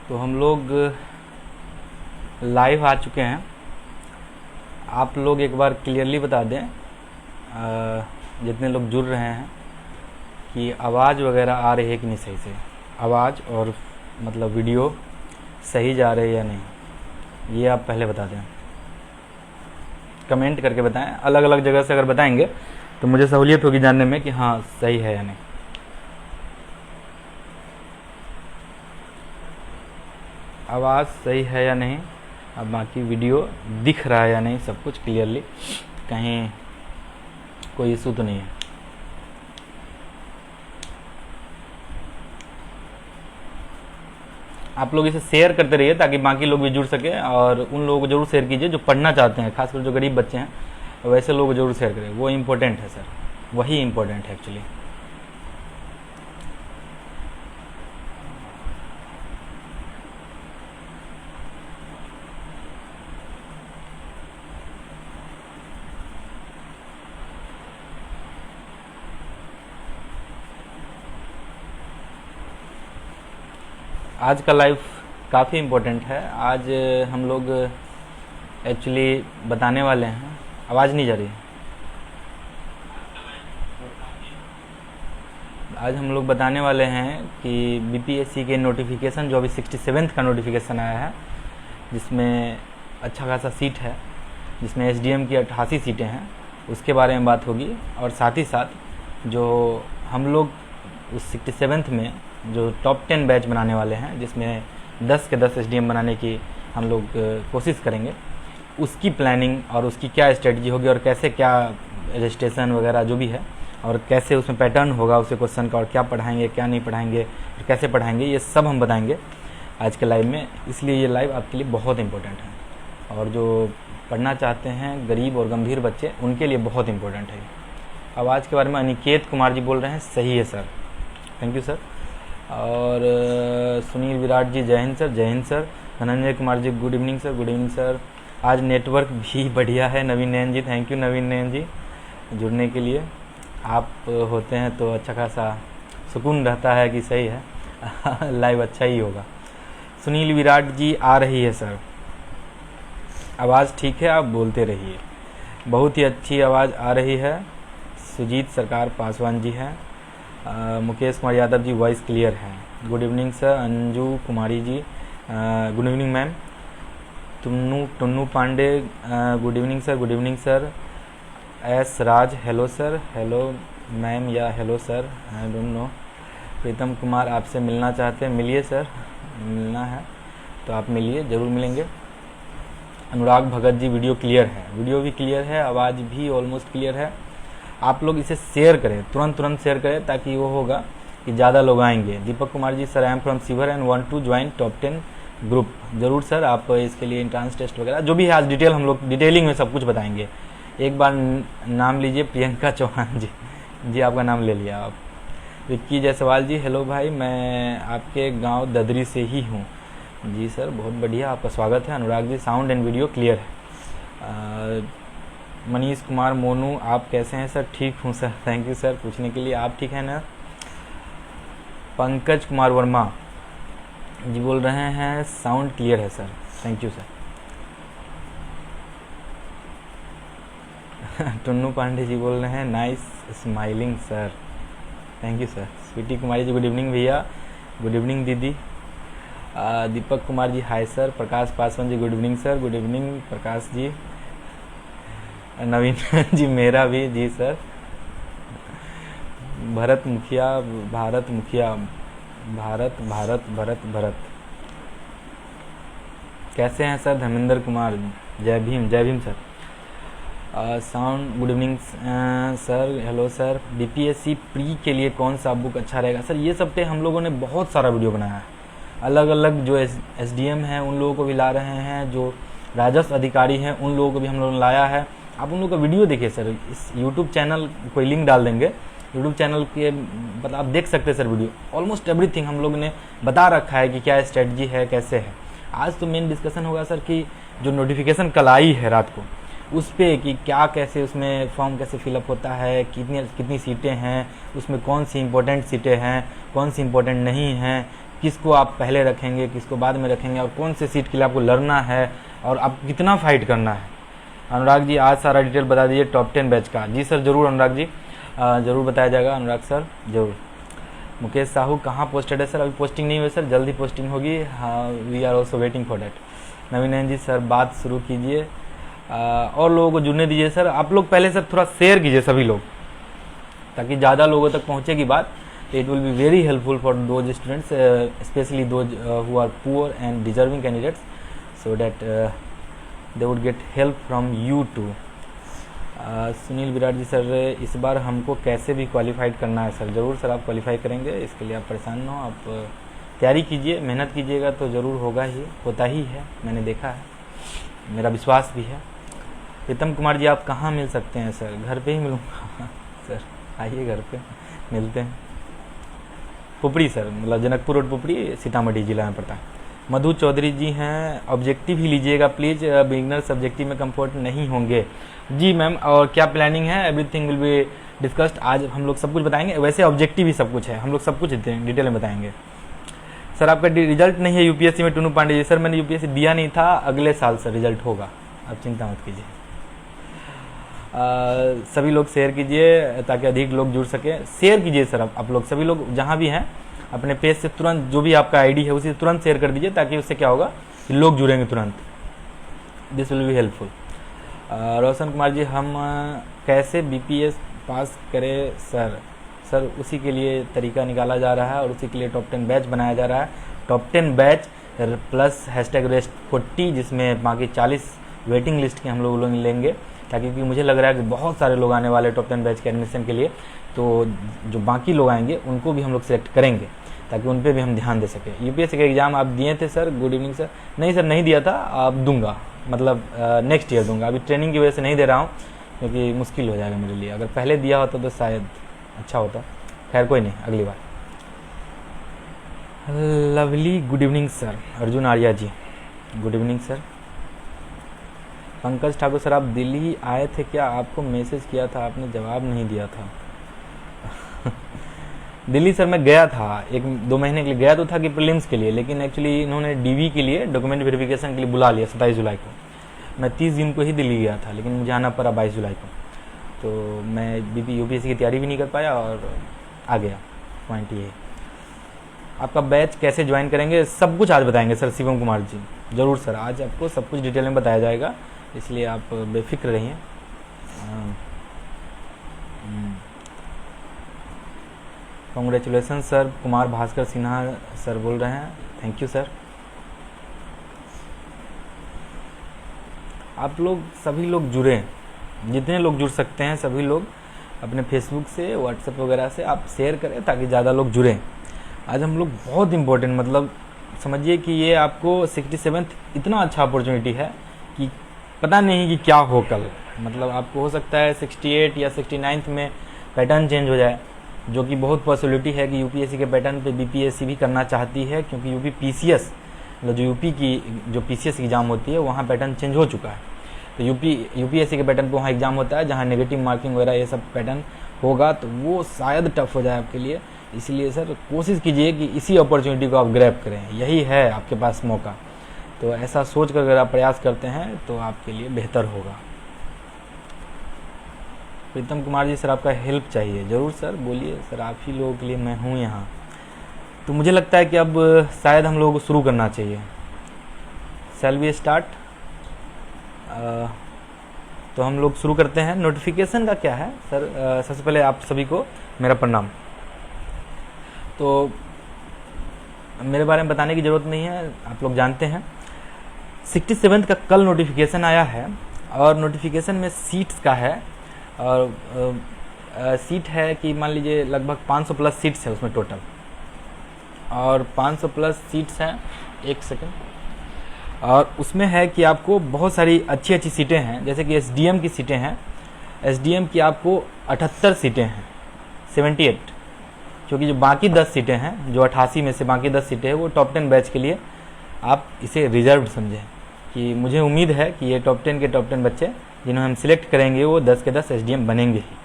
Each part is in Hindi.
तो हम लोग लाइव आ चुके हैं। आप लोग एक बार क्लियरली बता दें जितने लोग जुड़ रहे हैं कि आवाज़ वगैरह आ रही है कि नहीं सही से, आवाज़ और मतलब वीडियो सही जा रही है या नहीं, ये आप पहले बता दें, कमेंट करके बताएं। अलग अलग जगह से अगर बताएंगे तो मुझे सहूलियत होगी जानने में कि हाँ सही है या नहीं। आवाज़ सही है या नहीं, अब बाकी वीडियो दिख रहा है या नहीं, सब कुछ क्लियरली, कहीं कोई इशू तो नहीं है। आप लोग इसे शेयर करते रहिए ताकि बाकी लोग भी जुड़ सके, और उन लोगों को जरूर शेयर कीजिए जो पढ़ना चाहते हैं, खासकर जो गरीब बच्चे हैं वैसे लोग जरूर शेयर करें। वो इम्पोर्टेंट है सर, वही इम्पोर्टेंट है एक्चुअली। आज का लाइव काफ़ी इम्पोर्टेंट है। आज हम लोग एक्चुअली बताने वाले हैं, आवाज़ नहीं जा रही है, आज हम लोग बताने वाले हैं कि बीपीएससी के नोटिफिकेशन जो अभी 67th का नोटिफिकेशन आया है, जिसमें अच्छा खासा सीट है, जिसमें एसडीएम की 88 सीटें हैं, उसके बारे में बात होगी। और साथ ही साथ जो हम लोग उस 67th में जो टॉप 10 बैच बनाने वाले हैं, जिसमें 10 के 10 एसडीएम बनाने की हम लोग कोशिश करेंगे, उसकी प्लानिंग और उसकी क्या स्ट्रेटजी होगी और कैसे क्या रजिस्ट्रेशन वगैरह जो भी है और कैसे उसमें पैटर्न होगा उसे क्वेश्चन का, और क्या पढ़ाएंगे क्या नहीं पढ़ाएंगे और कैसे पढ़ाएंगे, ये सब हम बताएंगे आज के लाइव में। इसलिए ये लाइव आपके लिए बहुत इंपॉर्टेंट है, और जो पढ़ना चाहते हैं गरीब और गंभीर बच्चे, उनके लिए बहुत इंपॉर्टेंट है। आवाज़ के बारे में अनिकेत कुमार जी बोल रहे हैं, सही है सर, थैंक यू सर। और सुनील विराट जी जय हिंद सर, जय हिंद sir. Dhananjay Kumar ji good evening sir, good evening sir. आज नेटवर्क भी बढ़िया है। नवीन नयन जी, थैंक यू नवीन नयन जी जुड़ने के लिए। आप होते हैं तो अच्छा खासा सुकून रहता है कि सही है लाइव अच्छा ही होगा। सुनील विराट जी आ रही है सर, आवाज़ ठीक है, आप बोलते रहिए। बहुत ही अच्छी आवाज़ आ रही है। सुजीत सरकार पासवान जी हैं। मुकेश कुमार यादव जी वॉइस क्लियर है, good evening sir. Anju Kumari ji good evening ma'am. Tunnu Pandey good evening sir, good evening sir. S Raj hello sir, hello ma'am या hello sir, I don't know. Pritam Kumar आपसे मिलना चाहते हैं, मिलिए सर, मिलना है तो आप मिलिए, ज़रूर मिलेंगे। अनुराग भगत जी वीडियो क्लियर है, वीडियो भी क्लियर है, आवाज़ भी ऑलमोस्ट क्लियर है। आप लोग इसे शेयर करें, तुरंत शेयर करें, ताकि वो होगा कि ज़्यादा लोग आएंगे। Deepak Kumar ji sir, I am from Sheohar and want to join top 10 group. जरूर सर, आप इसके लिए एंट्रांस टेस्ट वगैरह जो भी है आज डिटेल हम लोग डिटेलिंग में सब कुछ बताएंगे। एक बार नाम लीजिए, प्रियंका चौहान जी आपका नाम ले लिया आप। विक्की जायसवाल जी हेलो भाई, मैं आपके गाँव ददरी से ही हूँ। जी सर, बहुत बढ़िया, आपका स्वागत है। Anurag ji sound and video clear है। मनीष कुमार मोनू आप कैसे हैं सर? ठीक हूँ सर, थैंक यू सर पूछने के लिए। आप ठीक हैं ना? पंकज कुमार वर्मा जी बोल रहे हैं साउंड क्लियर है sir, thank you sir. Tunnu Pandey ji बोल रहे हैं nice smiling sir, thank you sir. Sweety Kumari ji good evening भैया, गुड इवनिंग दीदी। Deepak Kumar ji hi sir. Prakash Paswan ji good evening sir, good evening Prakash ji. Naveen ji मेरा भी जी सर। भरत मुखिया भरत कैसे हैं सर? धर्मेंद्र कुमार जय Bhim sir. Sound good evening sir, hello sir. BPSC pre के लिए कौन सा बुक अच्छा रहेगा सर? ये सब पे हम लोगों ने बहुत सारा वीडियो बनाया है, अलग अलग जो एसडीएम हैं उन लोगों को भी ला रहे हैं, जो राजस्व अधिकारी हैं उन लोगों को भी हम लोगों ने लाया है। आप उन लोगों का वीडियो देखिए सर, इस यूट्यूब चैनल कोई लिंक डाल देंगे, यूट्यूब चैनल के मतलब आप देख सकते हैं सर वीडियो, ऑलमोस्ट एवरीथिंग हम लोग ने बता रखा है कि क्या स्ट्रेटजी है, कैसे है। आज तो मेन डिस्कशन होगा सर कि जो नोटिफिकेशन कल आई है रात को, उस पर कि क्या कैसे उसमें फॉर्म कैसे फिलअप होता है, कितनी सीटें हैं, उसमें कौन सी इंपॉर्टेंट सीटें हैं, कौन सी इंपॉर्टेंट नहीं हैं, किसको आप पहले रखेंगे, किसको बाद में रखेंगे, और कौन से सीट के लिए आपको लड़ना है और आप कितना फाइट करना है। अनुराग जी आज सारा डिटेल बता दीजिए टॉप 10 बैच का। जी सर ज़रूर अनुराग जी, ज़रूर बताया जाएगा अनुराग सर, ज़रूर। मुकेश साहू कहाँ पोस्टेड है सर? अभी पोस्टिंग नहीं हुई सर, जल्दी पोस्टिंग होगी। हाँ, we are also waiting for that. Naveen ji sir बात शुरू कीजिए, और लोगों को जुड़ने दीजिए सर। आप लोग पहले सर थोड़ा शेयर कीजिए सभी लोग, ताकि ज़्यादा लोगों तक पहुँचेगी बात। It will be very helpful for those students, specially those who are poor and deserving candidates, so that they would get help from you too. Sunil Virat ji sir इस बार हमको कैसे भी क्वालिफाइड करना है सर? ज़रूर सर आप क्वालिफाई करेंगे, इसके लिए आप परेशान ना हो, आप तैयारी कीजिए, मेहनत कीजिएगा तो ज़रूर होगा ही, होता ही है, मैंने देखा है, मेरा विश्वास भी है। प्रीतम कुमार जी आप कहाँ मिल सकते हैं सर? घर पे ही मिलूँगा सर, आइए घर पे मिलते हैं। पुपड़ी सर, मतलब जनकपुर रोड पुपड़ी, सीतामढ़ी जिला में पड़ता है। मधु चौधरी जी हैं, ऑब्जेक्टिव ही लीजिएगा प्लीज़, बिगिनर सब्जेक्टिव में कंफर्ट नहीं होंगे। जी मैम, और क्या प्लानिंग है? Everything will be discussed. आज हम लोग सब कुछ बताएंगे, वैसे ऑब्जेक्टिव ही सब कुछ है, हम लोग सब कुछ डिटेल में बताएंगे। सर आपका रिजल्ट नहीं है यूपीएससी में? टूनू पांडे जी सर मैंने यूपीएससी दिया नहीं था, अगले साल सर रिजल्ट होगा, आप चिंता मत कीजिए। सभी लोग शेयर कीजिए ताकि अधिक लोग जुड़ सके। शेयर कीजिए सर, आप लोग सभी लोग जहाँ भी हैं अपने पेज से तुरंत जो भी आपका आईडी है उसी तुरंत शेयर कर दीजिए, ताकि उससे क्या होगा कि लोग जुड़ेंगे तुरंत। This will be helpful. Roshan Kumar ji हम कैसे बीपीएस पास करें सर? सर उसी के लिए तरीका निकाला जा रहा है और उसी के लिए टॉप 10 बैच बनाया जा रहा है। टॉप 10 बैच प्लस #REST40, जिसमें बाकी 40 वेटिंग लिस्ट के हम लोग लेंगे, ताकि क्योंकि मुझे लग रहा है कि बहुत सारे लोग आने वाले टॉप 10 बैच के एडमिशन के लिए, तो जो बाकी लोग आएंगे उनको भी हम लोग सिलेक्ट करेंगे, ताकि उन पर भी हम ध्यान दे सकें। यूपीएससी का एग्ज़ाम आप दिए थे सर? Good evening sir. नहीं सर नहीं दिया था, आप दूंगा, मतलब नेक्स्ट ईयर दूंगा। अभी ट्रेनिंग की वजह से नहीं दे रहा हूँ, क्योंकि मुश्किल हो जाएगा मेरे लिए। अगर पहले दिया होता तो शायद अच्छा होता। खैर कोई नहीं, अगली बार। Lovely good evening sir. Arjun Arya ji good evening sir. Pankaj Thakur sir आप दिल्ली आए थे क्या? आपको मैसेज किया था, आपने जवाब नहीं दिया था। दिल्ली सर मैं गया था, 1-2 महीने के लिए गया तो था कि प्रीलिम्स के लिए, लेकिन एक्चुअली इन्होंने डीवी के लिए डॉक्यूमेंट वेरिफिकेशन के लिए बुला लिया 27 जुलाई को। मैं 30 जून को ही दिल्ली गया था, लेकिन मुझे आना पड़ा 22 जुलाई को, तो मैं यूपीएससी की तैयारी भी नहीं कर पाया और आ गया। पॉइंट ये। आपका बैच कैसे ज्वाइन करेंगे सब कुछ आज बताएंगे सर शिवम कुमार जी। ज़रूर सर, आज आपको सब कुछ डिटेल में बताया जाएगा, इसलिए आप बेफिक्र रहिए। Congratulation sir. Kumar Bhaskar Sinha sir बोल रहे हैं, थैंक यू सर। आप लोग सभी लोग जुड़े, जितने लोग जुड़ सकते हैं सभी लोग अपने फेसबुक से, व्हाट्सएप वगैरह से आप शेयर करें, ताकि ज़्यादा लोग जुड़ें। आज हम लोग बहुत इम्पोर्टेंट, मतलब समझिए कि ये आपको 67th इतना अच्छा अपॉर्चुनिटी है कि पता नहीं कि क्या हो कल। मतलब आपको हो सकता है 68 या 69 में पैटर्न चेंज हो जाए, जो कि बहुत पॉसिबिलिटी है कि यूपीएससी के पैटर्न पे बीपीएससी भी करना चाहती है, क्योंकि यूपी पीसीएस, मतलब जो यूपी की जो पीसीएस एग्ज़ाम होती है वहाँ पैटर्न चेंज हो चुका है। तो यूपीएससी के पैटर्न पे वहाँ एग्ज़ाम होता है जहाँ नेगेटिव मार्किंग वगैरह ये सब पैटर्न होगा, तो वो शायद टफ हो जाए आपके लिए। इसलिए सर कोशिश कीजिए कि इसी अपॉर्चुनिटी को आप ग्रैब करें, यही है आपके पास मौका। तो ऐसा सोच कर अगर आप प्रयास करते हैं तो आपके लिए बेहतर होगा। प्रीतम कुमार जी सर आपका हेल्प चाहिए। ज़रूर सर बोलिए सर, आप ही लोगों के लिए मैं हूँ यहाँ। तो मुझे लगता है कि अब शायद हम लोगों को शुरू करना चाहिए। Shall we start? तो हम लोग शुरू करते हैं। नोटिफिकेशन का क्या है सर? सबसे पहले आप सभी को मेरा प्रणाम। तो मेरे बारे में बताने की ज़रूरत नहीं है, आप लोग जानते हैं। 67 का कल नोटिफिकेशन आया है, और नोटिफिकेशन में सीट्स का है, और सीट है कि मान लीजिए लगभग 500 प्लस सीट्स है उसमें टोटल, और 500 प्लस सीट्स हैं। एक सेकंड। और उसमें है कि आपको बहुत सारी अच्छी अच्छी सीटें हैं, जैसे कि एसडीएम की सीटें हैं। एसडीएम की आपको 78 सीटें हैं, 78, क्योंकि जो बाकी 10 सीटें हैं, जो 88 में से बाकी 10 सीटें हैं, वो टॉप 10 बैच के लिए आप इसे रिजर्व समझें। कि मुझे उम्मीद है कि ये टॉप 10 के टॉप 10 बच्चे जिन्हें हम सिलेक्ट करेंगे वो 10 के 10 एसडीएम बनेंगे ही,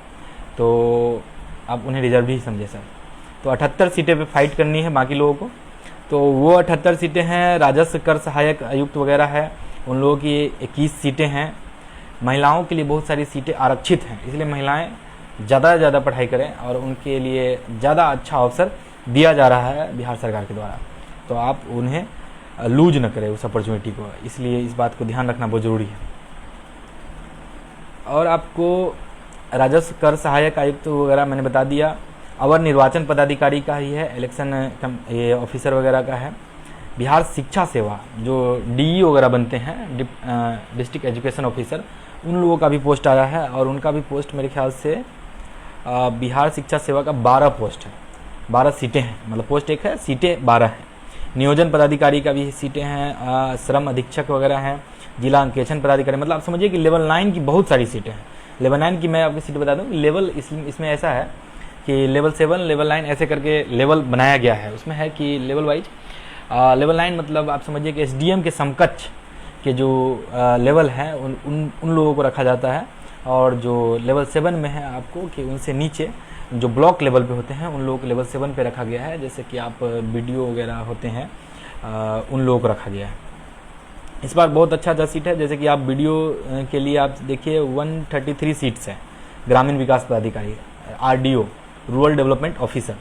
तो आप उन्हें रिजर्व ही समझे सर। तो 78 सीटें पे फाइट करनी है बाकी लोगों को। तो वो 78 सीटें हैं। राजस्व कर सहायक आयुक्त वगैरह है, उन लोगों की 21 सीटें हैं। महिलाओं के लिए बहुत सारी सीटें आरक्षित हैं, इसलिए महिलाएं ज़्यादा से ज़्यादा पढ़ाई करें और उनके लिए ज़्यादा अच्छा अवसर दिया जा रहा है बिहार सरकार के द्वारा। तो आप उन्हें लूज न करें उस अपॉर्चुनिटी को, इसलिए इस बात को ध्यान रखना बहुत ज़रूरी है। और आपको राजस्व कर सहायक आयुक्त वगैरह मैंने बता दिया। अवर निर्वाचन पदाधिकारी का ही है, इलेक्शन ये ऑफिसर वगैरह का है। बिहार शिक्षा सेवा जो डीई वगैरह बनते हैं, डिस्ट्रिक्ट एजुकेशन ऑफिसर, उन लोगों का भी पोस्ट आया है और उनका भी पोस्ट मेरे ख्याल से बिहार शिक्षा सेवा का 12 पोस्ट है, 12 सीटें हैं, मतलब पोस्ट एक है, सीटें 12 हैं। नियोजन पदाधिकारी का भी सीटें हैं, श्रम अधीक्षक वगैरह हैं, जिला अंकेक्षण पदाधिकारी, मतलब आप समझिए कि लेवल 9 की बहुत सारी सीटें हैं। लेवल 9 की मैं आपकी सीट बता दूं, लेवल इसमें ऐसा है कि लेवल 7, लेवल 9 ऐसे करके लेवल बनाया गया है। उसमें है कि लेवल वाइज लेवल 9 मतलब आप समझिए कि एसडीएम के समकक्ष के जो लेवल हैं उन लोगों को रखा जाता है, और जो लेवल 7 में है आपको कि उनसे नीचे जो ब्लॉक लेवल पे होते हैं उन लोगों को लेवल 7 पे रखा गया है। जैसे कि आप बीडीओ वगैरह होते हैं, उन लोगों को रखा गया है। इस बार बहुत अच्छा सीट है। जैसे कि आप बीडीओ के लिए आप देखिए 133 सीट्स हैं, ग्रामीण विकास पदाधिकारी, आरडीओ, रूरल डेवलपमेंट ऑफिसर,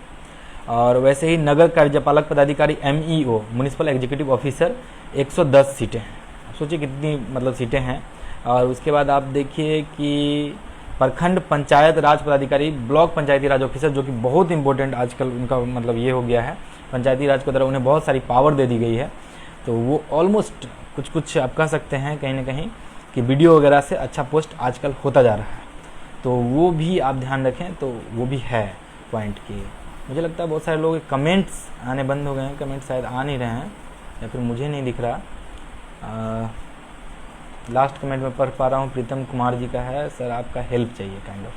और वैसे ही नगर कार्यपालक पदाधिकारी एमईओ, म्युनिसिपल एग्जीक्यूटिव ऑफिसर 110 सीटें हैं। सोचिए कितनी मतलब सीटें हैं। और उसके बाद आप देखिए कि प्रखंड पंचायत राज पदाधिकारी, ब्लॉक पंचायती राज ऑफिसर, जो कि बहुत इंपॉर्टेंट आजकल उनका मतलब ये हो गया है, पंचायती राज के द्वारा उन्हें बहुत सारी पावर दे दी गई है। तो वो ऑलमोस्ट कुछ आप कह सकते हैं कहीं ना कहीं कि वीडियो वगैरह से अच्छा पोस्ट आजकल होता जा रहा है। तो वो भी आप ध्यान रखें, तो वो भी है पॉइंट की। मुझे लगता है बहुत सारे लोग कमेंट्स आने बंद हो गए हैं, कमेंट्स शायद आ नहीं रहे हैं या फिर मुझे नहीं दिख रहा। लास्ट कमेंट में पढ़ पा रहा हूँ, प्रीतम कुमार जी का है, सर आपका हेल्प चाहिए काइंड ऑफ।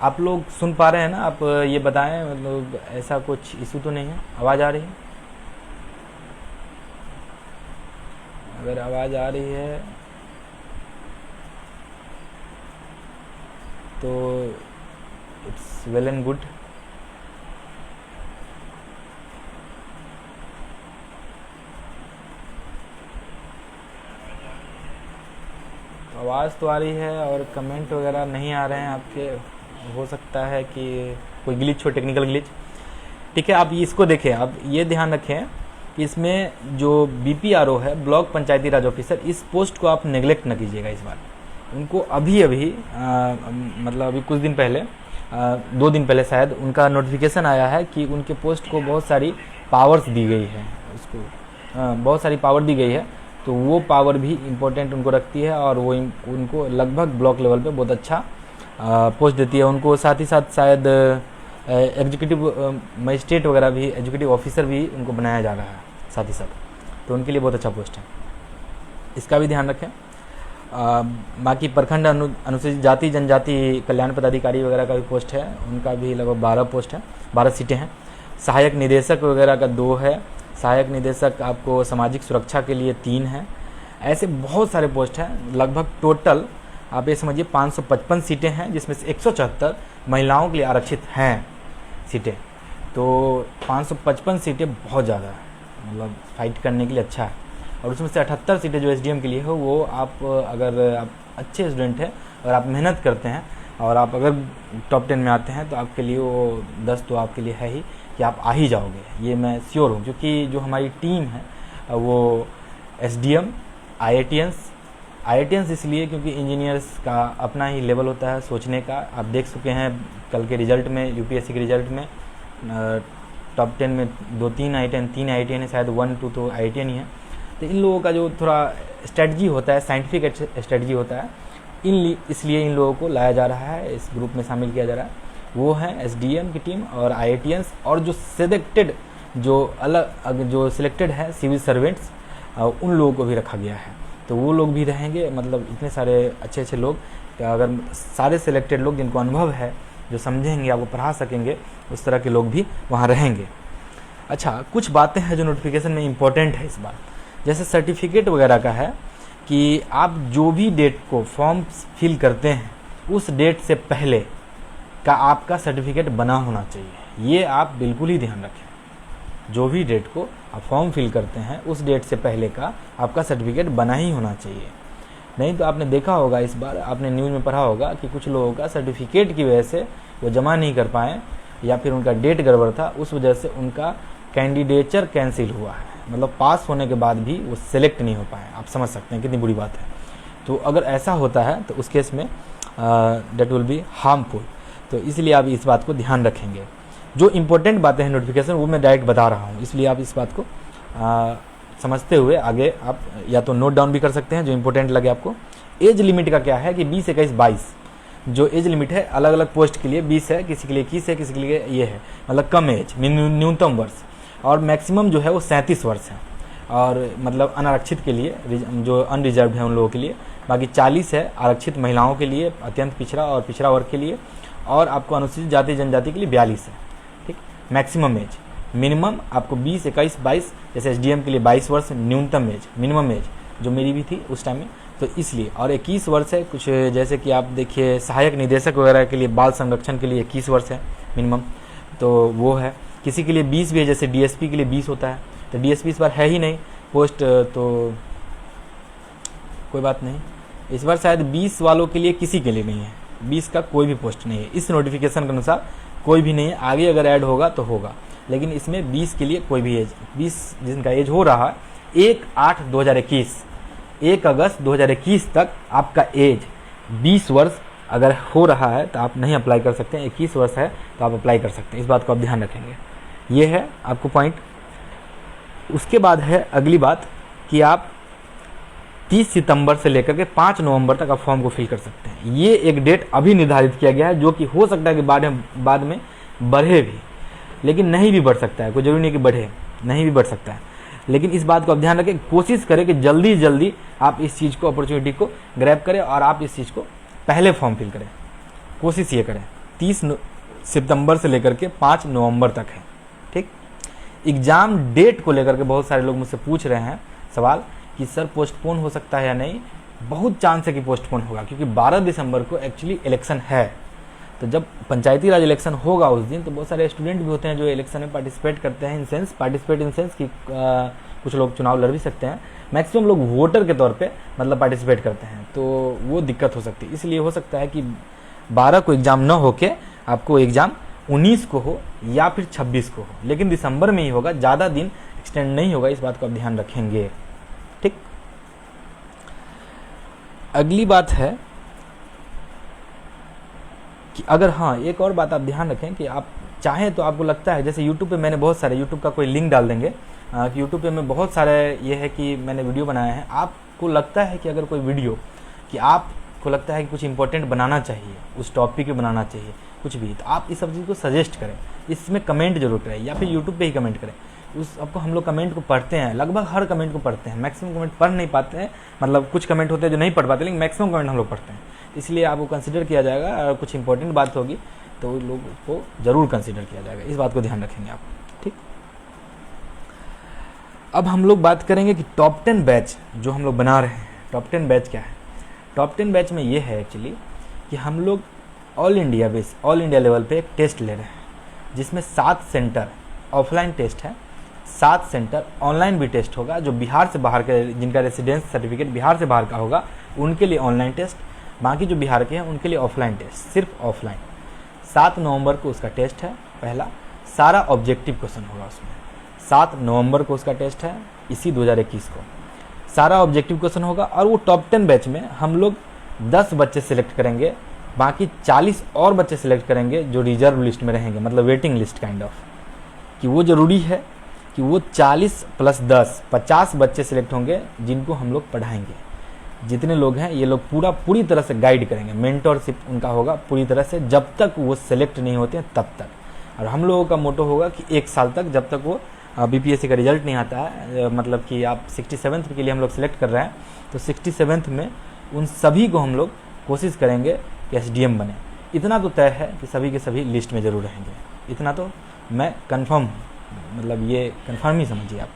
आप लोग सुन पा रहे हैं ना, आप ये बताएं, मतलब ऐसा कुछ इशू तो नहीं है? आवाज़ आ रही है? अगर आवाज़ आ रही है तो इट्स वेल एंड गुड। आवाज़ तो आ रही है और कमेंट वगैरह नहीं आ रहे हैं आपके। हो सकता है कि कोई ग्लिच हो, टेक्निकल ग्लिच। ठीक है, आप इसको देखें, आप ये ध्यान रखें कि इसमें जो बीपीआरओ है, ब्लॉक पंचायती राज ऑफिसर, इस पोस्ट को आप नेग्लेक्ट न कीजिएगा इस बार। उनको अभी मतलब अभी कुछ दिन पहले, 2 दिन पहले शायद, उनका नोटिफिकेशन आया है कि उनके पोस्ट को बहुत सारी पावर्स दी गई है, उसको बहुत सारी पावर दी गई है। तो वो पावर भी इम्पोर्टेंट उनको रखती है और वो उनको लगभग ब्लॉक लेवल पे बहुत अच्छा पोस्ट देती है उनको। साथ ही साथ शायद एग्जीक्यूटिव मजिस्ट्रेट वगैरह भी, एग्जीक्यूटिव ऑफिसर भी उनको बनाया जा रहा है साथ ही साथ, तो उनके लिए बहुत अच्छा पोस्ट है, इसका भी ध्यान रखें। बाकी प्रखंड अनुसूचित जाति जनजाति कल्याण पदाधिकारी वगैरह का भी पोस्ट है, उनका भी लगभग 12 पोस्ट है, 12 सीटें हैं। सहायक निदेशक वगैरह का 2 है, सहायक निदेशक आपको सामाजिक सुरक्षा के लिए 3 है। ऐसे बहुत सारे पोस्ट हैं, लगभग टोटल आप ये समझिए 555 सीटें हैं, जिसमें से 174 महिलाओं के लिए आरक्षित हैं सीटें। तो 555 सीटें बहुत ज़्यादा है, मतलब फाइट करने के लिए अच्छा है। और उसमें से 78 सीटें जो एसडीएम के लिए हो, वो आप अगर आप अच्छे स्टूडेंट हैं और आप मेहनत करते हैं और आप अगर टॉप 10 में आते हैं तो आपके लिए वो 10 तो आपके लिए है ही कि आप आ ही जाओगे, ये मैं श्योर हूँ। क्योंकि जो हमारी टीम है वो एसडीएम, आईआईटीएंस इसलिए क्योंकि इंजीनियर्स का अपना ही लेवल होता है सोचने का। आप देख चुके हैं कल के रिजल्ट में, यूपीएससी के रिजल्ट में टॉप 10 में 2-3 आईआईटीएन, 3 आईआईटीएन है शायद, 1-2 तो आईआईटीएन ही है। तो इन लोगों का जो थोड़ा स्ट्रेटजी होता है, साइंटिफिक स्ट्रेटजी होता है, इसलिए इन लोगों को लाया जा रहा है, इस ग्रुप में शामिल किया जा रहा है। वो है एसडीएम की टीम और आईआईटीएंस, और जो सिलेक्टेड, जो सिलेक्टेड है सिविल सर्वेंट्स, उन लोगों को भी रखा गया है। तो वो लोग भी रहेंगे, मतलब इतने सारे अच्छे अच्छे लोग, अगर सारे सिलेक्टेड लोग जिनको अनुभव है, जो समझेंगे, आपको पढ़ा सकेंगे, उस तरह के लोग भी वहाँ रहेंगे। अच्छा, कुछ बातें हैं जो नोटिफिकेशन में इम्पोर्टेंट है इस बार, जैसे सर्टिफिकेट वगैरह का है कि आप जो भी डेट को फॉर्म फिल करते हैं उस डेट से पहले का आपका सर्टिफिकेट बना होना चाहिए। ये आप बिल्कुल ही ध्यान रखें, जो भी डेट को आप फॉर्म फिल करते हैं उस डेट से पहले का आपका सर्टिफिकेट बना ही होना चाहिए। नहीं तो आपने देखा होगा, इस बार आपने न्यूज़ में पढ़ा होगा कि कुछ लोगों का सर्टिफिकेट की वजह से वो जमा नहीं कर पाए या फिर उनका डेट गड़बड़ था, उस वजह से उनका कैंडिडेचर कैंसिल हुआ है, मतलब पास होने के बाद भी वो सिलेक्ट नहीं हो पाए। आप समझ सकते हैं कितनी बुरी बात है। तो अगर ऐसा होता है तो उस केस में डेट विल बी हार्मफुल। तो इसलिए आप इस बात को ध्यान रखेंगे। जो इम्पोर्टेंट बातें हैं नोटिफिकेशन वो मैं डायरेक्ट बता रहा हूँ, इसलिए आप इस बात को समझते हुए आगे आप या तो नोट डाउन भी कर सकते हैं जो इम्पोर्टेंट लगे आपको। एज लिमिट का क्या है कि 20, 21, 22 जो एज लिमिट है अलग अलग पोस्ट के लिए 20 है, किसी के लिए 21 है, किसी के लिए ये है, मतलब कम एज न्यूनतम वर्ष, और मैक्सिमम जो है वो 37 वर्ष है। और मतलब अनारक्षित के लिए जो अनरिजर्व है उन लोगों के लिए, बाकी 40 है आरक्षित महिलाओं के लिए, अत्यंत पिछड़ा और पिछड़ा वर्ग के लिए, और आपको अनुसूचित जाति जनजाति के लिए 42 है। ठीक, मैक्सिमम एज। मिनिमम आपको 20, 21, 22, जैसे एसडीएम के लिए 22 वर्ष मिनिमम एज जो मेरी भी थी उस टाइम में, तो इसलिए। और 21 वर्ष है कुछ, जैसे कि आप देखिए सहायक निदेशक वगैरह के लिए बाल संरक्षण के लिए 21 वर्ष है मिनिमम, तो वो है। किसी के लिए 20 भी है, जैसे डीएसपी के लिए 20 होता है, तो डीएसपी इस बार है ही नहीं पोस्ट, तो कोई बात नहीं। इस बार शायद 20 वालों के लिए किसी के लिए नहीं है, 20 का कोई भी पोस्ट नहीं है इस नोटिफिकेशन के अनुसार, कोई भी नहीं है। आगे अगर ऐड होगा तो होगा, लेकिन इसमें 20 के लिए कोई भी एज, 20 जिनका एज हो रहा है 1/8/2021, 1 अगस्त 2021 तक आपका एज 20 वर्ष अगर हो रहा है तो आप नहीं अप्लाई कर सकते हैं, 21 वर्ष है तो आप अप्लाई कर सकते हैं। इस बात को आप ध्यान रखेंगे, ये है आपको पॉइंट। उसके बाद है अगली बात कि आप 30 सितंबर से लेकर के 5 नवंबर तक आप फॉर्म को फिल कर सकते हैं। ये एक डेट अभी निर्धारित किया गया है, जो कि हो सकता है कि बाद में बढ़े भी, लेकिन नहीं भी बढ़ सकता है, कोई जरूरी नहीं कि बढ़े, नहीं भी बढ़ सकता है। लेकिन इस बात को आप ध्यान रखें, कोशिश करें कि जल्दी जल्दी आप इस चीज़ को, अपॉर्चुनिटी को ग्रैब करें और आप इस चीज़ को पहले फॉर्म फिल करें। कोशिश ये करें। 30 सितंबर से लेकर के 5 नवंबर तक है। ठीक, एग्ज़ाम डेट को लेकर के बहुत सारे लोग मुझसे पूछ रहे हैं सवाल कि सर पोस्टपोन हो सकता है या नहीं। बहुत चांस है कि पोस्टपोन होगा, क्योंकि 12 दिसंबर को एक्चुअली इलेक्शन है। तो जब पंचायती राज इलेक्शन होगा उस दिन, तो बहुत सारे स्टूडेंट भी होते हैं जो इलेक्शन में पार्टिसिपेट करते हैं, पार्टिसिपेट इन सेंस कि कुछ लोग चुनाव लड़ भी सकते हैं। मैक्सिमम लोग वोटर के तौर पे मतलब पार्टिसिपेट करते हैं, तो वो दिक्कत हो सकती है। इसलिए हो सकता है कि 12 को एग्ज़ाम न होके आपको एग्ज़ाम 19 को हो या फिर 26 को हो, लेकिन दिसंबर में ही होगा, ज़्यादा दिन एक्सटेंड नहीं होगा। इस बात को आप ध्यान रखेंगे। ठीक, अगली बात है कि अगर, हाँ एक और बात आप ध्यान रखें कि आप चाहें तो आपको लगता है, जैसे यूट्यूब पे मैंने बहुत सारे, यूट्यूब का कोई लिंक डाल देंगे कि यूट्यूब पे मैं बहुत सारे ये है कि मैंने वीडियो बनाया है। आपको लगता है कि अगर कोई वीडियो कि आपको लगता है कि कुछ इंपॉर्टेंट बनाना चाहिए, उस टॉपिक पे बनाना चाहिए कुछ भी, तो आप इस सब चीज़ को सजेस्ट करें, इसमें कमेंट जरूर करें या फिर यूट्यूब पे ही कमेंट करें। उस आपको हम लोग कमेंट को पढ़ते हैं, लगभग हर कमेंट को पढ़ते हैं। मैक्सिमम कमेंट पढ़ नहीं पाते हैं, मतलब कुछ कमेंट होते हैं जो नहीं पढ़ पाते, लेकिन मैक्सिमम कमेंट हम लोग पढ़ते हैं। इसलिए आपको कंसिडर किया जाएगा, और कुछ इंपॉर्टेंट बात होगी तो लोगों को जरूर कंसिडर किया जाएगा। इस बात को ध्यान रखेंगे आप। ठीक, अब हम लोग बात करेंगे कि टॉप 10 बैच जो हम लोग बना रहे हैं। टॉप 10 बैच क्या है? टॉप 10 बैच में ये है एक्चुअली कि हम लोग ऑल इंडिया लेवल पे एक टेस्ट ले रहे हैं, जिसमें 7 सेंटर ऑफलाइन टेस्ट है, 7 सेंटर ऑनलाइन भी टेस्ट होगा। जो बिहार से बाहर के, जिनका रेसिडेंस सर्टिफिकेट बिहार से बाहर का होगा, उनके लिए ऑनलाइन टेस्ट, बाकी जो बिहार के हैं उनके लिए ऑफलाइन टेस्ट, सिर्फ ऑफलाइन। 7 नवंबर को उसका टेस्ट है पहला, सारा ऑब्जेक्टिव क्वेश्चन होगा उसमें। 7 नवंबर को उसका टेस्ट है, इसी 2021 को सारा ऑब्जेक्टिव क्वेश्चन होगा। और वो टॉप 10 बैच में हम लोग 10 बच्चे सिलेक्ट करेंगे, बाकी 40 और बच्चे सिलेक्ट करेंगे जो रिजर्व लिस्ट में रहेंगे, मतलब वेटिंग लिस्ट काइंड ऑफ। कि वो ज़रूरी है कि वो 40 + 10 50 बच्चे सिलेक्ट होंगे, जिनको हम लोग पढ़ाएंगे। जितने लोग हैं ये लोग पूरी तरह से गाइड करेंगे, मेंटरशिप उनका होगा पूरी तरह से, जब तक वो सेलेक्ट नहीं होते हैं तब तक। और हम लोगों का मोटो होगा कि 1 साल तक, जब तक वो बीपीएससी का रिजल्ट नहीं आता है, मतलब कि आप 67th के लिए हम लोग सिलेक्ट कर रहे हैं, तो 67th में उन सभी को हम लोग कोशिश करेंगे कि एसडीएम बने। इतना तो तय है कि सभी के सभी लिस्ट में ज़रूर रहेंगे, इतना तो मैं कंफर्म, मतलब ये कंफर्म ही समझिए आप।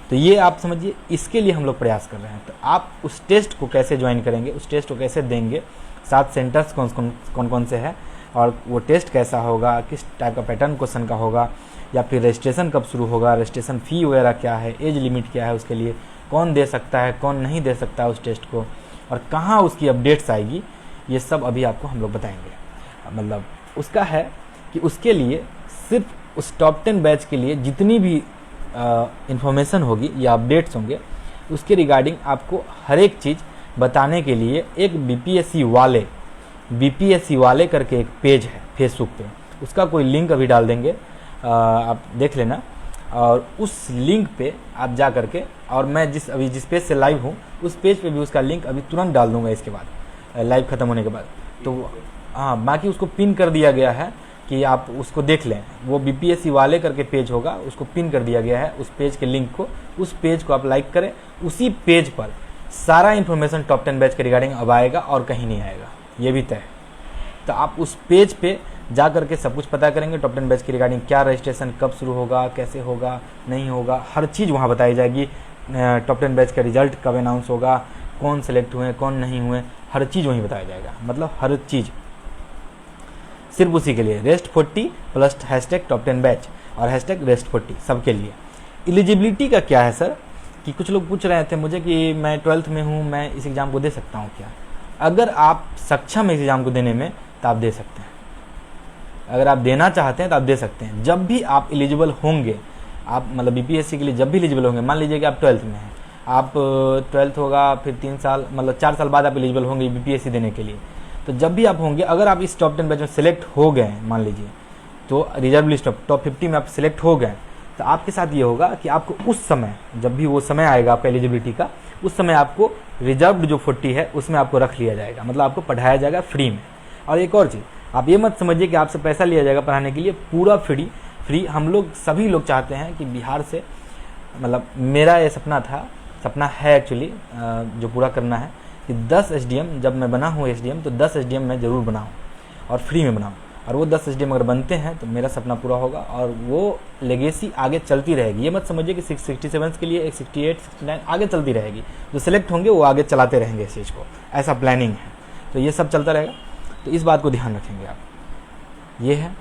तो ये आप समझिए, इसके लिए हम लोग प्रयास कर रहे हैं। तो आप उस टेस्ट को कैसे ज्वाइन करेंगे, उस टेस्ट को कैसे देंगे, 7 सेंटर्स कौन कौन से हैं, और वो टेस्ट कैसा होगा, किस टाइप का पैटर्न क्वेश्चन का होगा, या फिर रजिस्ट्रेशन कब शुरू होगा, रजिस्ट्रेशन फ़ी वगैरह क्या है, एज लिमिट क्या है उसके लिए, कौन दे सकता है कौन नहीं दे सकता है उस टेस्ट को, और कहाँ उसकी अपडेट्स आएगी, ये सब अभी आपको हम लोग बताएंगे। मतलब उसका है कि उसके लिए सिर्फ उस टॉप 10 बैच के लिए जितनी भी इंफॉर्मेशन होगी या अपडेट्स होंगे उसके रिगार्डिंग आपको हर एक चीज़ बताने के लिए एक बीपीएससी वाले करके एक पेज है फेसबुक पे, उसका कोई लिंक अभी डाल देंगे, आप देख लेना। और उस लिंक पे आप जा करके, और मैं अभी जिस पेज से लाइव हूँ उस पेज पे भी उसका लिंक अभी तुरंत डाल दूंगा इसके बाद, लाइव ख़त्म होने के बाद। तो हाँ, बाकी उसको पिन कर दिया गया है कि आप उसको देख लें, वो बीपीएससी वाले करके पेज होगा, उसको पिन कर दिया गया है उस पेज के लिंक को, उस पेज को आप लाइक करें। उसी पेज पर सारा इन्फॉर्मेशन टॉप 10 बैच के रिगार्डिंग अब आएगा और कहीं नहीं आएगा, ये भी तय है। तो आप उस पेज पे जा करके सब कुछ पता करेंगे टॉप 10 बैच की रिगार्डिंग, क्या रजिस्ट्रेशन कब शुरू होगा, कैसे होगा, नहीं होगा, हर चीज़ वहाँ बताई जाएगी। टॉप 10 बैच का रिजल्ट कब अनाउंस होगा, कौन सेलेक्ट हुए कौन नहीं हुए, हर चीज़ वहीं बताया जाएगा। मतलब हर चीज़ सिर्फ उसी के लिए, rest 40 plus hashtag top 10 batch और हैशटैग रेस्ट 40 सबके लिए। एलिजिबिलिटी का क्या है सर, कि कुछ लोग पूछ रहे थे मुझे कि मैं 12th में हूँ, मैं इस एग्ज़ाम को दे सकता हूँ क्या? अगर आप सक्षम इस एग्ज़ाम को देने में तो आप दे सकते हैं, अगर आप देना चाहते हैं तो आप दे सकते हैं। जब भी आप एलिजिबल होंगे, आप मतलब बीपीएससी के लिए जब भी एलिजिबल होंगे, मान लीजिए कि आप 12th में हैं, आप 12th होगा फिर 3 साल मतलब 4 साल बाद आप एलिजिबल होंगे बीपीएससी देने के लिए। तो जब भी आप होंगे, अगर आप इस टॉप 10 बैच में सेलेक्ट हो गए मान लीजिए, तो रिजर्व लिस्ट टॉप 50 में आप सेलेक्ट हो गए, तो आपके साथ ये होगा कि आपको उस समय, जब भी वो समय आएगा आपका एलिजिबिलिटी का, उस समय आपको रिजर्व जो 40 है उसमें आपको रख लिया जाएगा, मतलब आपको पढ़ाया जाएगा फ्री में। और एक और चीज़, आप ये मत समझिए कि आपसे पैसा लिया जाएगा पढ़ाने के लिए, पूरा फ्री। हम लोग सभी लोग चाहते हैं कि बिहार से, मतलब मेरा ये सपना है एक्चुअली, जो पूरा करना है कि 10 एसडीएम, जब मैं बना हूँ एसडीएम तो 10 एसडीएम मैं ज़रूर बनाऊँ और फ्री में बनाऊँ। और वो 10 एसडीएम अगर बनते हैं तो मेरा सपना पूरा होगा और वो लेगेसी आगे चलती रहेगी। ये मत समझिए कि 667 के लिए एक 68, 69 आगे चलती रहेगी, जो सिलेक्ट होंगे वो आगे चलाते रहेंगे इस चीज़ को, ऐसा प्लानिंग है। तो ये सब चलता रहेगा, तो इस बात को ध्यान रखेंगे आप। ये है।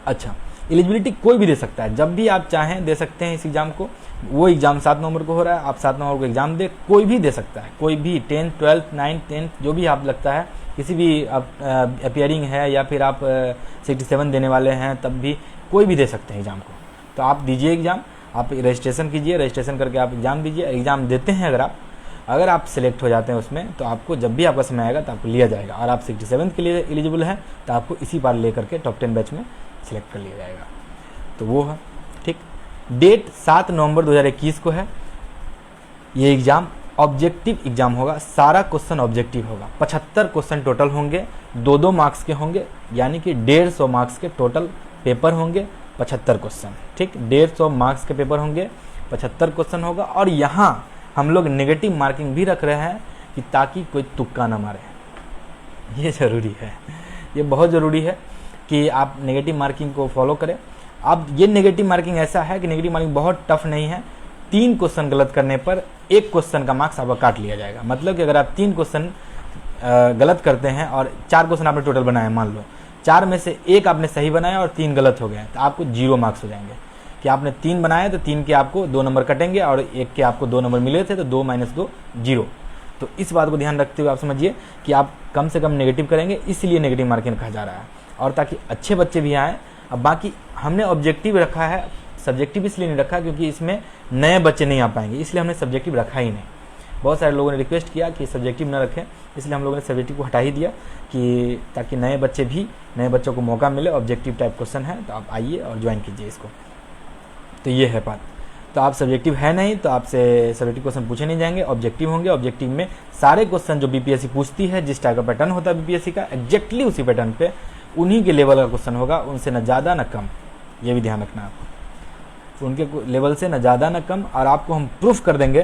अच्छा, एलिजिबिलिटी कोई भी दे सकता है, जब भी आप चाहें दे सकते हैं इस एग्ज़ाम को। वो एग्ज़ाम 7 नवंबर को हो रहा है, आप 7 नवंबर को एग्ज़ाम दे, कोई भी दे सकता है, कोई भी 10th 12th 9th 10th जो भी आप लगता है, किसी भी आप अपियरिंग है या फिर आप 67 देने वाले हैं, तब भी कोई भी दे सकते हैं एग्ज़ाम को। तो आप दीजिए एग्ज़ाम, आप रजिस्ट्रेशन कीजिए, रजिस्ट्रेशन करके आप एग्ज़ाम दीजिए। एग्ज़ाम देते हैं अगर आप सिलेक्ट हो जाते हैं उसमें, तो आपको जब भी आपका समय आएगा तो आपको लिया जाएगा। और आप 67 के लिए एलिजिबल हैं तो आपको इसी बार ले करके टॉप 10 बैच में सिलेक्ट कर लिया जाएगा। तो वो है, ठीक। डेट 7 नवंबर 2021 को है। ये एग्ज़ाम ऑब्जेक्टिव एग्ज़ाम होगा, सारा क्वेश्चन ऑब्जेक्टिव होगा। 75 क्वेश्चन टोटल होंगे, 2-2 मार्क्स के होंगे, यानी कि 150 मार्क्स के टोटल पेपर होंगे, 75 क्वेश्चन, ठीक। 150 मार्क्स के पेपर होंगे, 75 क्वेश्चन होगा। और यहाँ हम लोग नेगेटिव मार्किंग भी रख रहे हैं कि ताकि कोई तुक्का ना मारे। ये ज़रूरी है, ये बहुत ज़रूरी है कि आप नेगेटिव मार्किंग को फॉलो करें। अब ये नेगेटिव मार्किंग ऐसा है कि नेगेटिव मार्किंग बहुत टफ नहीं है। 3 क्वेश्चन गलत करने पर 1 क्वेश्चन का मार्क्स आपका काट लिया जाएगा। मतलब कि अगर आप 3 क्वेश्चन गलत करते हैं और 4 क्वेश्चन आपने टोटल बनाया, मान लो 4 में से 1 आपने सही बनाया और 3 गलत हो गए, तो आपको 0 मार्क्स हो जाएंगे। कि आपने 3 बनाए तो 3 के आपको 2 नंबर कटेंगे और 1 के आपको 2 नंबर मिले थे, तो 2 - 2 0। तो इस बात को ध्यान रखते हुए आप समझिए कि आप कम से कम नेगेटिव करेंगे, इसलिए नेगेटिव मार्किंग कहा जा रहा है, और ताकि अच्छे बच्चे भी आएँ। अब बाकी हमने ऑब्जेक्टिव रखा है, सब्जेक्टिव इसलिए नहीं रखा क्योंकि इसमें नए बच्चे नहीं आ पाएंगे, इसलिए हमने सब्जेक्टिव रखा ही नहीं। बहुत सारे लोगों ने रिक्वेस्ट किया कि सब्जेक्टिव न रखें, इसलिए हम लोगों ने सब्जेक्टिव को हटा ही दिया, कि ताकि नए बच्चों को मौका मिले। ऑब्जेक्टिव टाइप क्वेश्चन है, तो आप आइए और ज्वाइन कीजिए इसको। तो ये है बात। तो आप सब्जेक्टिव है नहीं तो आपसे सब्जेक्टिव क्वेश्चन पूछे नहीं जाएंगे, ऑब्जेक्टिव होंगे। ऑब्जेक्टिव में सारे क्वेश्चन जो बीपीएससी पूछती है, जिस टाइप का पैटर्न होता है बीपीएससी का, एग्जैक्टली उसी पैटर्न पे उन्हीं के लेवल का क्वेश्चन होगा, उनसे न ज़्यादा न कम। ये भी ध्यान रखना आपको, उनके लेवल से न ज़्यादा न कम। और आपको हम प्रूफ कर देंगे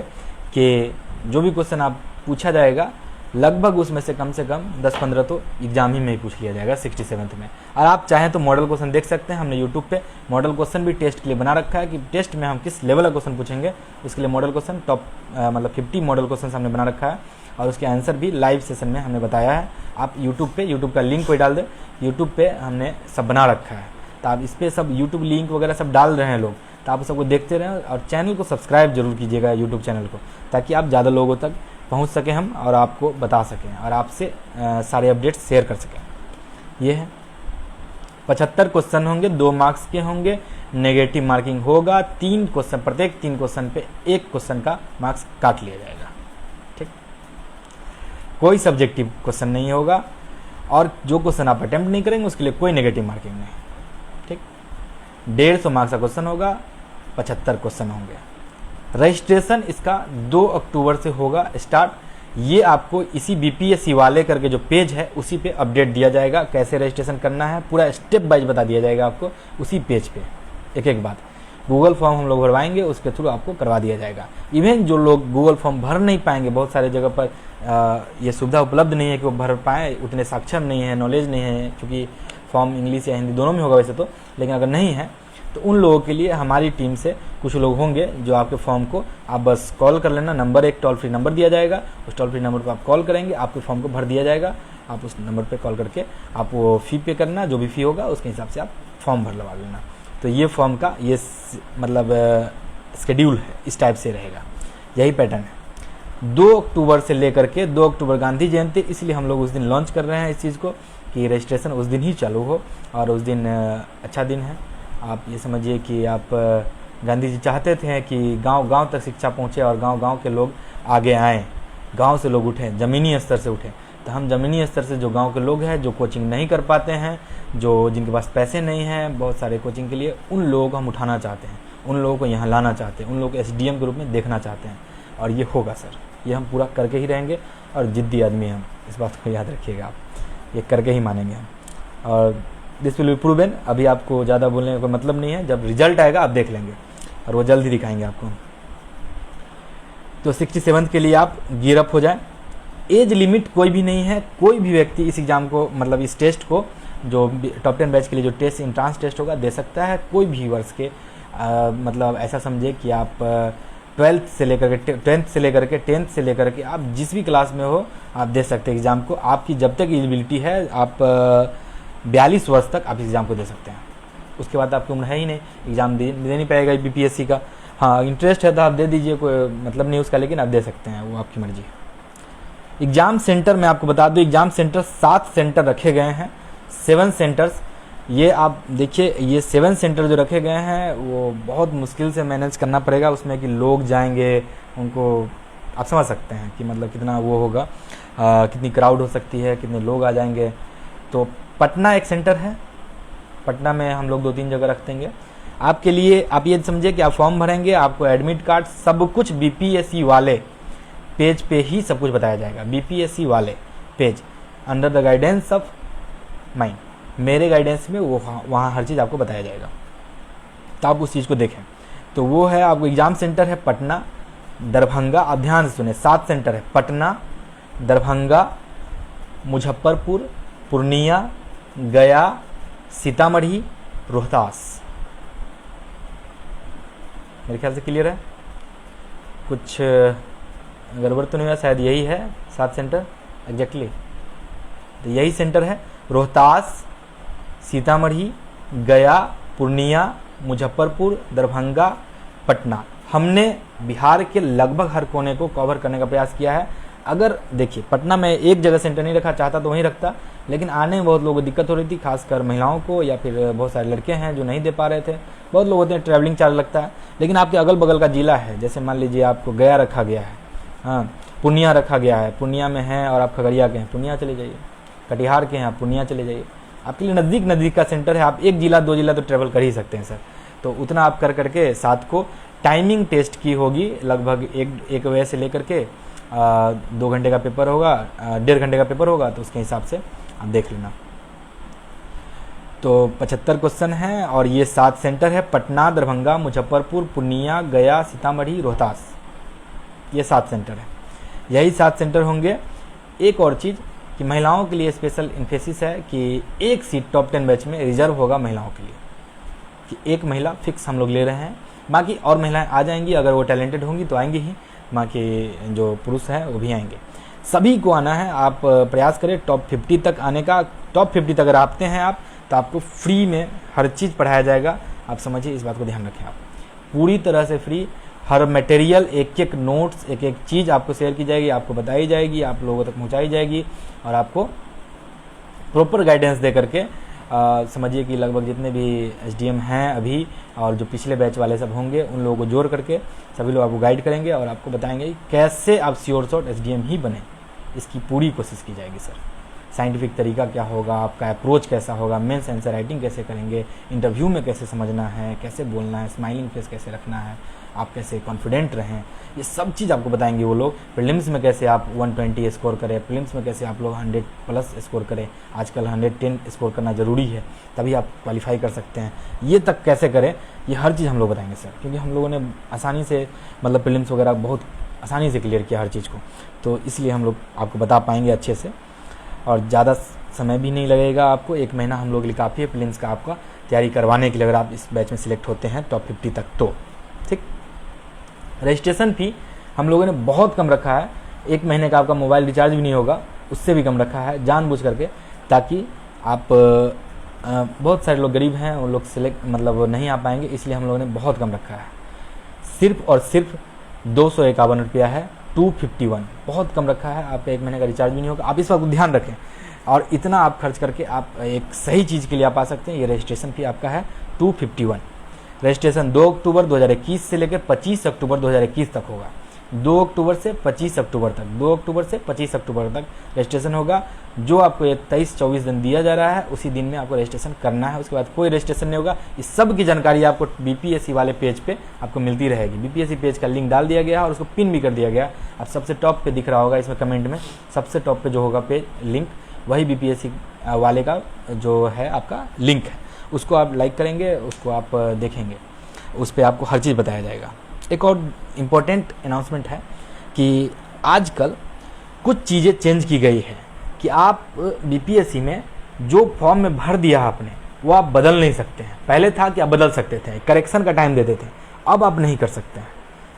कि जो भी क्वेश्चन आप पूछा जाएगा, लगभग उसमें से कम 10-15 तो एग्जाम ही में ही पूछ लिया जाएगा 67th में। और आप चाहें तो मॉडल क्वेश्चन देख सकते हैं, हमने यूट्यूब पे मॉडल क्वेश्चन भी टेस्ट के लिए बना रखा है कि टेस्ट में हम किस लेवल का क्वेश्चन पूछेंगे, उसके लिए मॉडल क्वेश्चन मतलब 50 मॉडल क्वेश्चन हमने बना रखा है, और उसके आंसर भी लाइव सेशन में हमने बताया है। आप यूट्यूब का लिंक कोई डाल दे, यूट्यूब पे हमने सब बना रखा है, तो आप इस पर सब यूट्यूब लिंक वगैरह सब डाल रहे हैं लोग, तो आप सबको देखते रहें और चैनल को सब्सक्राइब जरूर कीजिएगा यूट्यूब चैनल को, ताकि आप ज़्यादा लोगों तक पहुंच सकें हम और आपको बता सकें और आपसे सारे अपडेट्स शेयर कर सकें। ये है 75 क्वेश्चन होंगे, 2 मार्क्स के होंगे, नेगेटिव मार्किंग होगा, 3 क्वेश्चन, प्रत्येक 3 क्वेश्चन पे 1 क्वेश्चन का मार्क्स काट लिया जाएगा। ठीक, कोई सब्जेक्टिव क्वेश्चन नहीं होगा और जो क्वेश्चन आप अटेम्प्ट नहीं करेंगे उसके लिए कोई नेगेटिव मार्किंग नहीं। ठीक, 150 मार्क्स का क्वेश्चन होगा, 75 क्वेश्चन होंगे। रजिस्ट्रेशन इसका 2 अक्टूबर से होगा स्टार्ट। ये आपको इसी बीपीएससी वाले करके जो पेज है उसी पे अपडेट दिया जाएगा, कैसे रजिस्ट्रेशन करना है पूरा स्टेप वाइज बता दिया जाएगा आपको उसी पेज पे, एक एक बात। गूगल फॉर्म हम लोग भरवाएंगे, उसके थ्रू आपको करवा दिया जाएगा। इवन जो लोग गूगल फॉर्म भर नहीं पाएंगे, बहुत सारे जगह पर ये सुविधा उपलब्ध नहीं है कि वो भर पाएँ, उतने सक्षम नहीं है, नॉलेज नहीं है, क्योंकि फॉर्म इंग्लिश या हिंदी दोनों में होगा वैसे तो, लेकिन अगर नहीं है तो उन लोगों के लिए हमारी टीम से कुछ लोग होंगे जो आपके फॉर्म को, आप बस कॉल कर लेना, नंबर एक टोल फ्री नंबर दिया जाएगा, उस टोल फ्री नंबर पर आप कॉल करेंगे, आपके फॉर्म को भर दिया जाएगा। आप उस नंबर पे कॉल करके आप वो फ़ी पे करना, जो भी फ़ी होगा उसके हिसाब से आप फॉर्म भर लगा लेना। तो ये फॉर्म का ये मतलब शेड्यूल है, इस टाइप से रहेगा, यही पैटर्न है। 2 अक्टूबर से लेकर के 2 अक्टूबर गांधी जयंती, इसलिए हम लोग उस दिन लॉन्च कर रहे हैं इस चीज़ को कि रजिस्ट्रेशन उस दिन ही चालू हो और उस दिन अच्छा दिन है। आप ये समझिए कि आप गांधी जी चाहते थे कि गांव-गांव तक शिक्षा पहुंचे और गांव-गांव के लोग आगे आएँ, गांव से लोग उठें, ज़मीनी स्तर से उठें। तो हम ज़मीनी स्तर से जो गांव के लोग हैं, जो कोचिंग नहीं कर पाते हैं, जो जिनके पास पैसे नहीं हैं बहुत सारे कोचिंग के लिए, उन लोगों को हम उठाना चाहते हैं, उन लोगों को यहाँ लाना चाहते हैं, उन लोगों को एसडीएम के रूप में देखना चाहते हैं। और ये होगा सर, ये हम पूरा करके ही रहेंगे और जिद्दी आदमी हम, इस बात को याद रखिएगा आप, ये करके ही मानेंगे हम। और दिस विल बी प्रूवन। अभी आपको ज़्यादा बोलने का कोई मतलब नहीं है, जब रिजल्ट आएगा आप देख लेंगे और वो जल्द ही दिखाएंगे आपको। तो 67 के लिए आप गियर अप हो जाए। एज लिमिट कोई भी नहीं है, कोई भी व्यक्ति इस एग्ज़ाम को, मतलब इस टेस्ट को, जो टॉप 10 बैच के लिए जो टेस्ट एंट्रांस टेस्ट होगा दे सकता है कोई भी वर्ष के। मतलब ऐसा समझे कि आप 12th से लेकर के 10th से लेकर के 10th से लेकर के आप जिस भी क्लास में हो आप दे सकते हैं एग्ज़ाम को। आपकी जब तक एलिजिबिलिटी है, आप 42 वर्ष तक आप एग्ज़ाम को दे सकते हैं, उसके बाद आपकी उम्र है ही नहीं, एग्ज़ाम दे नहीं पाएगा बीपीएससी का। हाँ, इंटरेस्ट है तो आप दे दीजिए, कोई मतलब नहीं उसका, लेकिन आप दे सकते हैं, वो आपकी मर्जी है। एग्ज़ाम सेंटर मैं आपको बता दूं, एग्ज़ाम सेंटर 7 सेंटर रखे गए हैं, 7 सेंटर्स। ये आप देखिए, ये 7 सेंटर जो रखे गए हैं वो बहुत मुश्किल से मैनेज करना पड़ेगा उसमें कि लोग जाएंगे, उनको आप समझ सकते हैं कि मतलब कितना वो होगा, कितनी क्राउड हो सकती है, कितने लोग आ जाएंगे। तो पटना एक सेंटर है, पटना में हम लोग 2-3 जगह रख देंगे आपके लिए। आप ये समझिए कि आप फॉर्म भरेंगे, आपको एडमिट कार्ड सब कुछ बीपीएससी वाले पेज पे ही सब कुछ बताया जाएगा। बीपीएससी वाले page, under the guidance of mind, मेरे गाइडेंस में वो वहाँ हर चीज़ आपको बताया जाएगा, तो आप उस चीज़ को देखें। तो वो है, आपको एग्ज़ाम सेंटर है पटना, दरभंगा, आप ध्यान से सुने, 7 सेंटर है, पटना, दरभंगा, मुजफ्फरपुर, पूर्णिया, गया, सीतामढ़ी, रोहतास। मेरे ख्याल से क्लियर है, कुछ गड़बड़ तो नहीं हुआ, शायद यही है 7 सेंटर एग्जैक्टली। तो यही सेंटर है, रोहतास, सीतामढ़ी, गया, पूर्णिया, मुजफ्फरपुर, दरभंगा, पटना। हमने बिहार के लगभग हर कोने को कवर करने का प्रयास किया है। अगर देखिए, पटना में एक जगह सेंटर नहीं रखा, चाहता तो वहीं रखता, लेकिन आने में बहुत लोगों को दिक्कत हो रही थी, खासकर महिलाओं को, या फिर बहुत सारे लड़के हैं जो नहीं दे पा रहे थे। बहुत लोग होते हैं, ट्रैवलिंग चार्ज लगता है। लेकिन आपके अगल बगल का जिला है, जैसे मान लीजिए आपको गया रखा गया है, हाँ, पूर्णिया रखा गया है, पूर्णिया में है, और आप खगड़िया के हैं, पूर्णिया चले जाइए, कटिहार के हैं, आप पूर्णिया चले जाइए। आपके लिए नज़दीक नज़दीक का सेंटर है, आप 1 जिला 2 जिला तो ट्रैवल कर ही सकते हैं सर। तो उतना आप कर करके 7 को टाइमिंग टेस्ट की होगी, लगभग 1 बजे से लेकर के 2 घंटे का पेपर होगा, 1.5 घंटे का पेपर होगा, तो उसके हिसाब से आप देख लेना। तो 75 क्वेश्चन हैं और ये 7 सेंटर है, पटना, दरभंगा, मुजफ्फरपुर, पूर्णिया, गया, सीतामढ़ी, रोहतास, ये 7 सेंटर है। यही 7 सेंटर होंगे। एक और चीज़ कि महिलाओं के लिए स्पेशल इन्फेसिस है कि 1 सीट टॉप 10 बैच में रिजर्व होगा महिलाओं के लिए, कि 1 महिला फिक्स हम लोग ले रहे हैं। बाकी और महिलाएं आ जाएंगी, अगर वो टैलेंटेड होंगी तो आएंगी ही, बाकी जो पुरुष हैं वो भी आएंगे। सभी को आना है। आप प्रयास करें टॉप 50 तक आने का। टॉप 50 तक अगर आते हैं आप तो आपको फ्री में हर चीज़ पढ़ाया जाएगा। आप समझिए, इस बात को ध्यान रखें। आप पूरी तरह से फ्री, हर मटेरियल, एक एक नोट्स, एक एक चीज़ आपको शेयर की जाएगी, आपको बताई जाएगी, आप लोगों तक पहुंचाई जाएगी और आपको प्रॉपर गाइडेंस दे करके समझिए कि लगभग जितने भी एसडीएम हैं अभी और जो पिछले बैच वाले सब होंगे उन लोगों को जोड़ करके सभी लोग आपको गाइड करेंगे और आपको बताएंगे कि कैसे आप श्योर शॉट एसडीएम ही बने। इसकी पूरी कोशिश की जाएगी सर। साइंटिफिक तरीका क्या होगा, आपका अप्रोच कैसा होगा, मेंस आंसर राइटिंग कैसे करेंगे, इंटरव्यू में कैसे समझना है, कैसे बोलना है, स्माइलिंग फेस कैसे रखना है, आप कैसे कॉन्फिडेंट रहें, ये सब चीज़ आपको बताएंगे वो लोग। प्रीलिम्स में कैसे आप 120 स्कोर करें, प्रीलिम्स में कैसे आप लोग 100+ स्कोर करें। आजकल 110 स्कोर करना ज़रूरी है, तभी आप क्वालिफाई कर सकते हैं। ये तक कैसे करें, ये हर चीज़ हम लोग बताएंगे सर, क्योंकि हम लोगों ने आसानी से मतलब प्रीलिम्स वगैरह बहुत आसानी से क्लियर किया हर चीज़ को, तो इसलिए हम लोग आपको बता पाएंगे अच्छे से और ज़्यादा समय भी नहीं लगेगा आपको। 1 महीना हम लोग के लिए काफ़ी है प्रीलिम्स का आपका तैयारी करवाने के लिए, अगर आप इस बैच में सिलेक्ट होते हैं टॉप 50 तक तो। ठीक, रजिस्ट्रेशन फ़ी हम लोगों ने बहुत कम रखा है। 1 महीने का आपका मोबाइल रिचार्ज भी नहीं होगा, उससे भी कम रखा है जानबूझ करके, ताकि आप बहुत सारे लोग गरीब हैं, वो लोग सिलेक्ट मतलब नहीं आ पाएंगे, इसलिए हम लोगों ने बहुत कम रखा है। सिर्फ और सिर्फ 251 रुपया है, 251, बहुत कम रखा है। आपका 1 महीने का रिचार्ज भी नहीं होगा। आप इस बात को ध्यान रखें और इतना आप खर्च करके आप एक सही चीज़ के लिए आप आ सकते हैं। ये रजिस्ट्रेशन फी आपका है 251। रजिस्ट्रेशन 2 अक्टूबर 2021 से लेकर 25 अक्टूबर 2021 तक होगा। 2 अक्टूबर से 25 अक्टूबर तक, 2 अक्टूबर से 25 अक्टूबर तक रजिस्ट्रेशन होगा। जो आपको ये 23-24 दिन दिया जा रहा है उसी दिन में आपको रजिस्ट्रेशन करना है, उसके बाद कोई रजिस्ट्रेशन नहीं होगा। इस सब की जानकारी आपको बीपीएससी वाले पेज पे आपको मिलती रहेगी। बीपीएससी पेज का लिंक डाल दिया गया और उसको पिन भी कर दिया गया। अब सबसे टॉप पे दिख रहा होगा इसमें कमेंट में, सबसे टॉप पे जो होगा पेज लिंक, वही बीपीएससी वाले का जो है आपका लिंक है। उसको आप लाइक करेंगे, उसको आप देखेंगे, उस पर आपको हर चीज़ बताया जाएगा। एक और इम्पोर्टेंट अनाउंसमेंट है कि आजकल कुछ चीज़ें चेंज की गई है कि आप बीपीएससी में जो फॉर्म में भर दिया आपने वो आप बदल नहीं सकते हैं। पहले था कि आप बदल सकते थे, करेक्शन का टाइम देते थे, अब आप नहीं कर सकते हैं।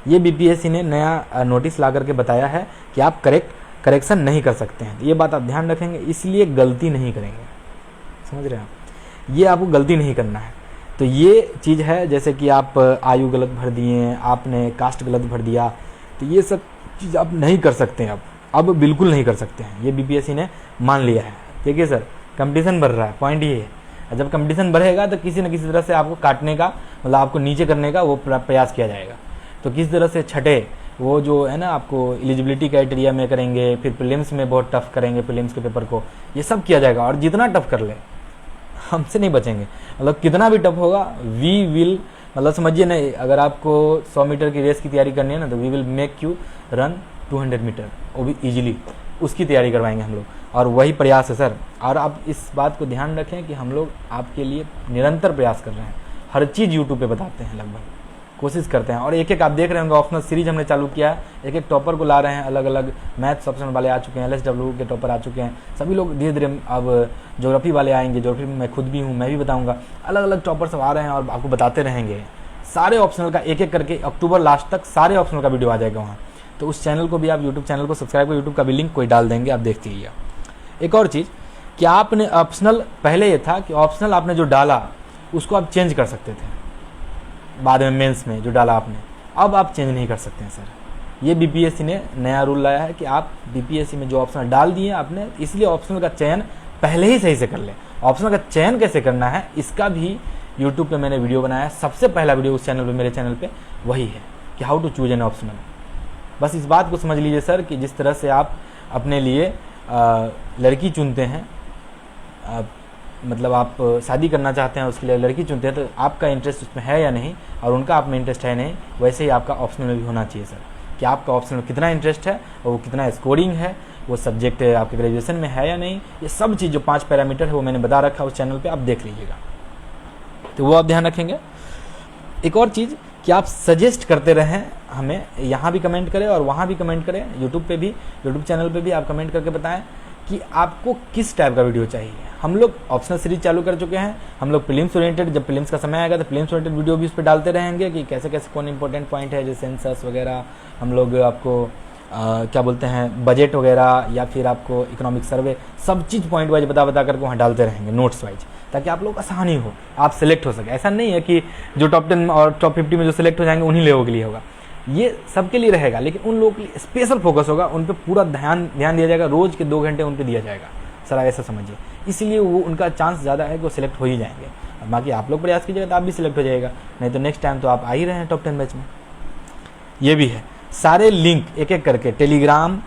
ये बीपीएससी ने नया नोटिस ला करके बताया है कि आप करेक्शन नहीं कर सकते हैं। ये बात आप ध्यान रखेंगे, इसलिए गलती नहीं करेंगे, समझ रहे हैं आप, ये आपको गलती नहीं करना है। तो ये चीज़ है, जैसे कि आप आयु गलत भर दिए, आपने कास्ट गलत भर दिया, तो ये सब चीज़ आप नहीं कर सकते हैं। अब बिल्कुल नहीं कर सकते हैं, ये बीपीएससी ने मान लिया है। देखिए सर, कंपटीशन बढ़ रहा है, पॉइंट ये है। जब कंपटीशन बढ़ेगा तो किसी न किसी तरह से आपको काटने का, मतलब आपको नीचे करने का वो प्रयास किया जाएगा। तो किस तरह से छठे वो जो है ना, आपको एलिजिबिलिटी क्राइटेरिया में करेंगे, फिर प्रीलिम्स में बहुत टफ करेंगे प्रीलिम्स के पेपर को, ये सब किया जाएगा। और जितना टफ कर ले हमसे नहीं बचेंगे, मतलब कितना भी टफ होगा वी विल, मतलब समझिए ना, अगर आपको 100 मीटर की रेस की तैयारी करनी है ना, तो we will make you run 200 metre, वो भी इजीली, उसकी तैयारी करवाएंगे हम लोग। और वही प्रयास है सर। और आप इस बात को ध्यान रखें कि हम लोग आपके लिए निरंतर प्रयास कर रहे हैं, हर चीज़ यूट्यूब पे बताते हैं, लगभग कोशिश करते हैं। और एक एक आप देख रहे होंगे ऑप्शनल सीरीज हमने चालू किया है, एक एक टॉपर को ला रहे हैं, अलग अलग मैथ्स ऑप्शनल वाले आ चुके हैं, LSW के टॉपर आ चुके हैं, सभी लोग धीरे धीरे। अब ज्योग्राफी वाले आएंगे, ज्योग्राफी में मैं खुद भी हूँ, मैं भी बताऊँगा। अलग अलग टॉपर सब आ रहे हैं और आपको बताते रहेंगे सारे ऑप्शनल का, एक एक करके अक्टूबर लास्ट तक सारे ऑप्शनल का वीडियो आ जाएगा वहाँ। तो उस चैनल को भी आप, यूट्यूब चैनल को सब्सक्राइब कर, यूट्यूब का भी लिंक कोई डाल देंगे, आप देखते रहिए। एक और चीज़ कि आपने ऑप्शनल, पहले ये था कि ऑप्शनल आपने जो डाला उसको आप चेंज कर सकते थे बाद में, मेंस में जो डाला आपने, अब आप चेंज नहीं कर सकते हैं सर। ये बीपीएससी ने नया रूल लाया है कि आप बीपीएससी में जो ऑप्शनल डाल दिए आपने, इसलिए ऑप्शनल का चयन पहले ही सही से कर ले। ऑप्शनल का चयन कैसे करना है इसका भी यूट्यूब पे मैंने वीडियो बनाया है, सबसे पहला वीडियो उस चैनल पे, मेरे चैनल पे वही है कि how to choose an optional. बस इस बात को समझ लीजिए सर कि जिस तरह से आप अपने लिए लड़की चुनते हैं, मतलब आप शादी करना चाहते हैं उसके लिए लड़की चुनते हैं, तो आपका इंटरेस्ट उसमें है या नहीं और उनका आप में इंटरेस्ट है नहीं, वैसे ही आपका ऑप्शनल में भी होना चाहिए सर, कि आपका ऑप्शनल में कितना इंटरेस्ट है और वो कितना स्कोरिंग है, वो सब्जेक्ट आपके ग्रेजुएशन में है या नहीं, ये सब चीज़ जो 5 पैरामीटर है वो मैंने बता रखा है उस चैनल पे, आप देख लीजिएगा, तो वो आप ध्यान रखेंगे। एक और चीज़ कि आप सजेस्ट करते रहें हमें, यहाँ भी कमेंट करें और वहाँ भी कमेंट करें, यूट्यूब पे भी, यूट्यूब चैनल पे भी आप कमेंट करके बताएं कि आपको किस टाइप का वीडियो चाहिए। हम लोग ऑप्शनल सीरीज चालू कर चुके हैं, हम लोग प्रीलिम्स ओरिएंटेड, जब प्रीलिम्स का समय आएगा तो प्रीलिम्स ओरिएंटेड वीडियो भी उस पर डालते रहेंगे कि कैसे कैसे कौन इंपॉर्टेंट पॉइंट है, जैसे सेंसस वगैरह, हम लोग आपको क्या बोलते हैं बजट वगैरह या फिर आपको इकोनॉमिक सर्वे, सब चीज़ पॉइंट वाइज बता करके वहाँ डालते रहेंगे नोट्स वाइज, ताकि आप लोग आसानी हो, आप सेलेक्ट हो सके। ऐसा नहीं है कि जो टॉप 10 और टॉप 50 में जो सेलेक्ट हो जाएंगे उन्हीं लोगों के लिए होगा, ये सबके लिए रहेगा, लेकिन उन लोगों के लिए स्पेशल फोकस होगा, उन पर पूरा ध्यान दिया जाएगा, रोज के 2 घंटे उन पर दिया जाएगा सर, ऐसा समझिए। इसलिए वो उनका चांस ज़्यादा है कि वो सिलेक्ट हो ही जाएंगे। बाकी आप लोग प्रयास कीजिएगा तो आप भी सिलेक्ट हो जाएगा, नहीं तो नेक्स्ट टाइम तो आप आ ही रहे हैं टॉप 10 बैच में। ये भी है, सारे लिंक एक एक करके टेलीग्राम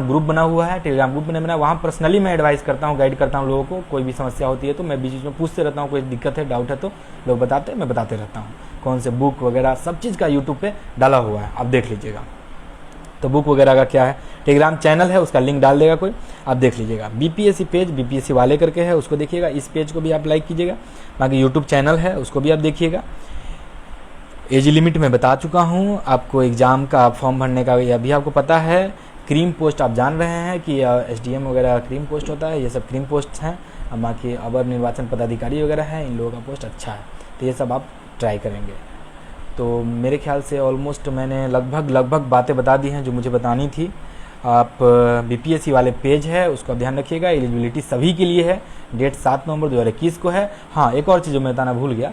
ग्रुप बना हुआ है, टेलीग्राम ग्रुप बना वहाँ पर्सनली मैं एडवाइस करता हूँ, गाइड करता हूँ लोगों को। कोई भी समस्या होती है तो मैं बीच में पूछते रहता हूँ, कोई दिक्कत है, डाउट है तो लोग बताते हैं, मैं बताते रहता हूँ। कौन से बुक वगैरह सब चीज़ का यूट्यूब पे डाला हुआ है, आप देख लीजिएगा। तो बुक वगैरह का क्या है, टेलीग्राम चैनल है, उसका लिंक डाल देगा कोई, आप देख लीजिएगा। बीपीएससी पेज बीपीएससी वाले करके है, उसको देखिएगा, इस पेज को भी आप लाइक कीजिएगा। बाकी यूट्यूब चैनल है, उसको भी आप देखिएगा। एज लिमिट में बता चुका हूँ आपको, एग्ज़ाम का फॉर्म भरने का ये अभी आपको पता है। क्रीम पोस्ट आप जान रहे हैं कि एसडीएम वगैरह क्रीम पोस्ट होता है, ये सब क्रीम पोस्ट हैं। बाकी अवर निर्वाचन पदाधिकारी वगैरह है, इन लोगों का पोस्ट अच्छा है, तो ये सब आप ट्राई करेंगे। तो मेरे ख्याल से ऑलमोस्ट मैंने लगभग बातें बता दी हैं जो मुझे बतानी थी। आप बीपीएससी वाले पेज है उसको ध्यान रखिएगा, एलिजिबिलिटी सभी के लिए है, डेट 7 नवंबर 2021 को है। हाँ, एक और चीज़ जो मैं बताना भूल गया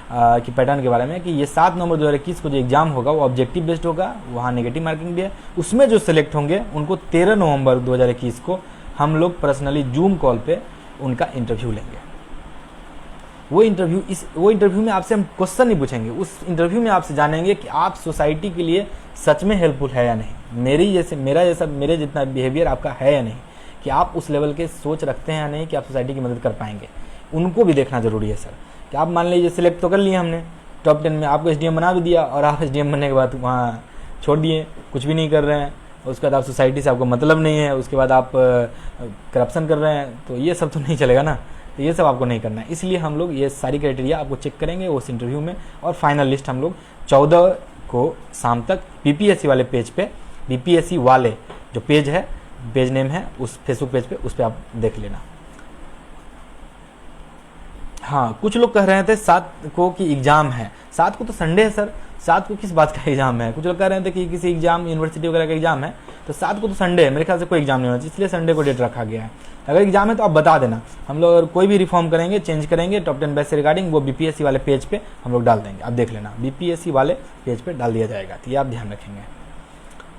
कि पैटर्न के बारे में, कि ये 7 नवंबर 2021 को जो एग्ज़ाम होगा वो ऑब्जेक्टिव बेस्ड होगा, वहाँ नेगेटिव मार्किंग भी है। उसमें जो सिलेक्ट होंगे उनको 13 नवंबर 2021 को हम लोग पर्सनली जूम कॉल पे उनका इंटरव्यू लेंगे। वो इंटरव्यू में आपसे हम क्वेश्चन नहीं पूछेंगे, उस इंटरव्यू में आपसे जानेंगे कि आप सोसाइटी के लिए सच में हेल्पफुल है या नहीं, मेरे जितना बिहेवियर आपका है या नहीं, कि आप उस लेवल के सोच रखते हैं या नहीं कि आप सोसाइटी की मदद कर पाएंगे। उनको भी देखना जरूरी है सर, कि आप मान लीजिए सिलेक्ट तो कर लिए हमने टॉप 10 में, आपको एसडीएम बना भी दिया और आप एसडीएम बनने के बाद वहाँ छोड़ दिए, कुछ भी नहीं कर रहे हैं, उसके बाद आप सोसाइटी से आपको मतलब नहीं है, उसके बाद आप करप्शन कर रहे हैं, तो ये सब तो नहीं चलेगा ना। तो ये सब आपको नहीं करना है, इसलिए हम लोग ये सारी क्राइटेरिया आपको चेक करेंगे उस इंटरव्यू में, और फाइनल लिस्ट हम लोग 14 को शाम तक बीपीएससी वाले पेज पे, बीपीएससी वाले जो पेज है, पेज नेम है उस फेसबुक पेज पे, उस पर आप देख लेना। हाँ, कुछ लोग कह रहे थे 7 को कि एग्जाम है, 7 को तो संडे है सर, 7 को किस बात का एग्जाम है। कुछ लोग कह रहे थे कि किसी एग्जाम यूनिवर्सिटी वगैरह का एग्जाम है, तो 7 को तो संडे है, मेरे ख्याल से कोई एग्जाम नहीं होना चाहिए, इसलिए संडे को डेट रखा गया है। अगर एग्जाम है तो आप बता देना, हम लोग अगर कोई भी रिफॉर्म करेंगे, चेंज करेंगे टॉप 10 बैच से रिगार्डिंग, वो बीपीएससी वाले पेज पे हम लोग डाल देंगे, आप देख लेना, बीपीएससी वाले पेज पे डाल दिया जाएगा, तो ये आप ध्यान रखेंगे।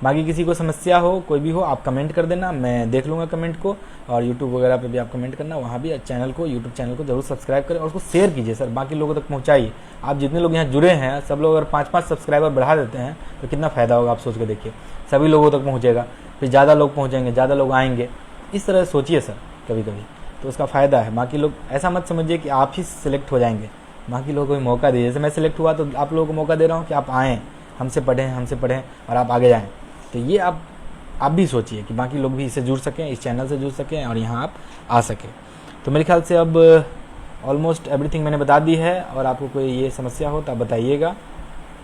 बाकी किसी को समस्या हो, कोई भी हो, आप कमेंट कर देना, मैं देख लूँगा कमेंट को, और यूट्यूब वगैरह पे भी आप कमेंट करना, वहाँ भी चैनल को, यूट्यूब चैनल को जरूर सब्सक्राइब करें और उसको शेयर कीजिए सर, बाकी लोगों तक पहुँचाइए। आप जितने लोग यहाँ जुड़े हैं, सब लोग अगर 5-5 सब्सक्राइबर बढ़ा देते हैं तो कितना फ़ायदा होगा, आप सोच के देखिए, सभी लोगों तक पहुँचेगा, फिर ज़्यादा लोग पहुँचेंगे, ज़्यादा लोग आएंगे, इस तरह सोचिए सर कभी कभी, तो उसका फ़ायदा है। बाकी लोग ऐसा मत समझिए कि आप ही सिलेक्ट हो जाएंगे, बाकी लोगों को भी मौका दीजिए। जैसे मैं सिलेक्ट हुआ तो आप लोगों को मौका दे रहा हूँ कि आप आएँ, हमसे पढ़ें और आप आगे जाएँ। तो ये आप भी सोचिए कि बाकी लोग भी इससे जुड़ सकें, इस चैनल से जुड़ सकें और यहाँ आप आ सकें। तो मेरे ख्याल से अब ऑलमोस्ट एवरीथिंग मैंने बता दी है, और आपको कोई ये समस्या हो तो आप बताइएगा।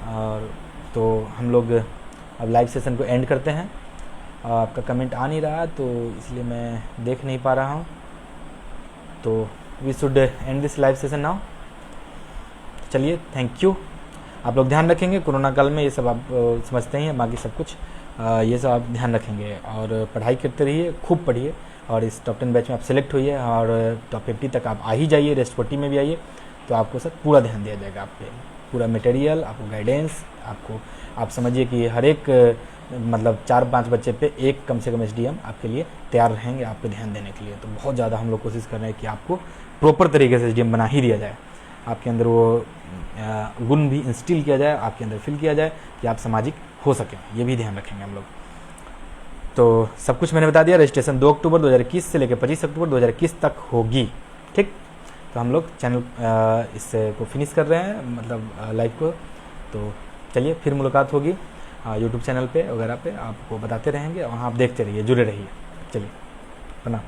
और तो हम लोग अब लाइव सेशन को एंड करते हैं, आपका कमेंट आ नहीं रहा तो इसलिए मैं देख नहीं पा रहा हूँ, तो we should end this live session now. चलिए, थैंक यू। आप लोग ध्यान रखेंगे, कोरोना काल में ये सब आप समझते ही हैं, बाकी सब कुछ ये सब आप ध्यान रखेंगे, और पढ़ाई करते रहिए, खूब पढ़िए, और इस टॉप 10 बैच में आप सेलेक्ट होइए, और टॉप 50 तक आप आ ही जाइए, रेस्ट 40 में भी आइए, तो आपको सर पूरा ध्यान दिया जाएगा, आप पे पूरा मटेरियल, आपको गाइडेंस, आपको आप समझिए कि हर एक मतलब 4-5 बच्चे पे एक कम से कम एसडीएम आपके लिए तैयार रहेंगे, आप पे ध्यान देने के लिए। तो बहुत ज़्यादा हम लोग कोशिश कर रहे हैं कि आपको प्रॉपर तरीके से एसडीएम बना ही दिया जाए, आपके अंदर वो गुण भी इंस्टिल किया जाए, आपके अंदर फिल किया जाए कि आप सामाजिक हो सकें, ये भी ध्यान रखेंगे हम लोग। तो सब कुछ मैंने बता दिया। रजिस्ट्रेशन 2 अक्टूबर 2021 से लेकर 25 अक्टूबर 2021 तक होगी, ठीक। तो हम लोग चैनल इससे को फिनिश कर रहे हैं, मतलब लाइव को। तो चलिए, फिर मुलाकात होगी यूट्यूब चैनल पे वगैरह पे, आपको बताते रहेंगे, वहाँ आप देखते रहिए, जुड़े रहिए। चलिए, प्रणाम।